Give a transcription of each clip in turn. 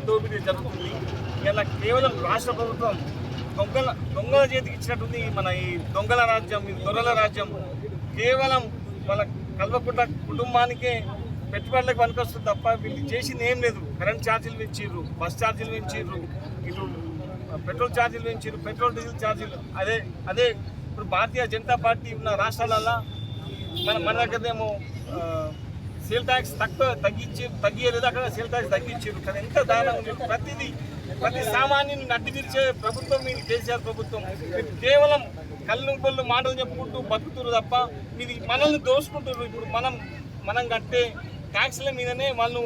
దోపిడీ జరుగుతుంది. ఇలా కేవలం రాష్ట్ర ప్రభుత్వం దొంగల చేతికి ఇచ్చినట్టుంది. మన ఈ దొంగల రాజ్యం, ఈ దొరల రాజ్యం కేవలం వాళ్ళ కల్వకుంట కుటుంబానికే పెట్టుబడులకు పనికొస్తుంది తప్ప వీళ్ళు చేసింది ఏం లేదు. కరెంట్ ఛార్జీలు పెంచిర్రు, బస్ ఛార్జీలు పెంచిర్రు, ఇటు పెట్రోల్ ఛార్జీలు పెంచిర్రు, పెట్రోల్ డీజిల్ ఛార్జీలు. అదే ఇప్పుడు భారతీయ జనతా పార్టీ ఉన్న రాష్ట్రాలల్లో మన దగ్గరనేమో సేల్ ట్యాక్స్ తగ్గియలేదు, అక్కడ సేల్ ట్యాక్స్ తగ్గించారు. కానీ ఎంత దారుణం ఉంది. ప్రతి సామాన్యుని నడ్డిగిరిచే ప్రభుత్వం మీది కేసీఆర్ ప్రభుత్వం. కేవలం కళ్ళు మాటలు చెప్పుకుంటూ బతుకుతున్నారు తప్ప మీది మనల్ని దోసుకుంటున్నారు. ఇప్పుడు మనం కట్టే ట్యాక్స్ల మీదనే వాళ్ళు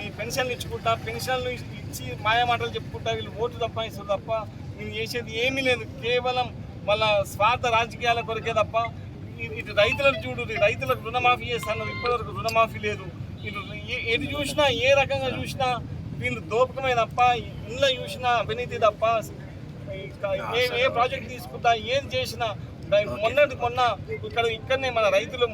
ఈ పెన్షన్లు ఇచ్చుకుంటా, పెన్షన్లు ఇచ్చి మాయమాటలు చెప్పుకుంటా వీళ్ళు ఓట్లు తప్పాయిస్తారు తప్ప నేను చేసేది ఏమీ లేదు. కేవలం వాళ్ళ స్వార్థ రాజకీయాల కొరకే తప్ప ఇటు రైతులకు చూడు, రైతులకు రుణమాఫీ చేస్తాను, ఇప్పటివరకు రుణమాఫీ లేదు. ఇటు ఎటు చూసినా ఏ రకంగా చూసినా వీళ్ళు దోపకమే తప్ప, ఇంట్లో చూసినా అవినీతి తప్ప. ఏ ప్రాజెక్ట్ తీసుకుంటా ఏం చేసినా మొన్న ఇక్కడనే మన రైతులు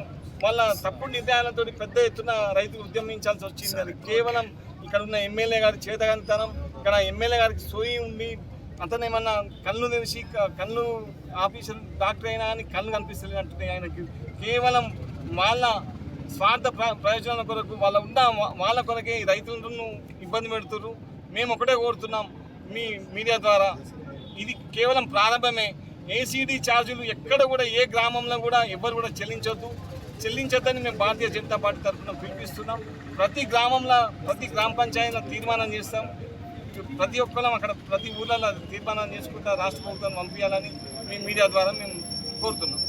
వాళ్ళ తప్పుడు నిర్ణయాలతో పెద్ద ఎత్తున రైతులు ఉద్యమించాల్సి వచ్చింది. అది కేవలం ఇక్కడ ఉన్న ఎమ్మెల్యే గారి చేతగంతనం. ఇక్కడ ఎమ్మెల్యే గారికి సోయి ఉండి అతను ఏమన్నా కళ్ళు తెలిసి కళ్ళు ఆఫీసర్ డాక్టర్ అయినా కానీ కళ్ళు కనిపిస్తుంది అంటున్నాయి ఆయనకి. కేవలం వాళ్ళ స్వార్థ ప్రయోజనాల కొరకు వాళ్ళ కొరకే రైతులను ఇబ్బంది పెడుతున్నారు. మేము ఒకటే కోరుతున్నాం మీ మీడియా ద్వారా, ఇది కేవలం ప్రారంభమే. ఏసీడీ ఛార్జీలు ఎక్కడ కూడా ఏ గ్రామంలో కూడా ఎవరు కూడా చెల్లించొద్దని మేము భారతీయ జనతా పార్టీ తరఫున పిలిపిస్తున్నాం. ప్రతి గ్రామంలో ప్రతి గ్రామ పంచాయతీలో తీర్మానం చేస్తాం. ప్రతి ఒక్కరం అక్కడ ప్రతి ఊళ్ళలో తీర్మానం చేసుకుంటా రాష్ట్ర ప్రభుత్వాన్ని పంపించాలని మీ మీడియా ద్వారా మేము కోరుతున్నాం.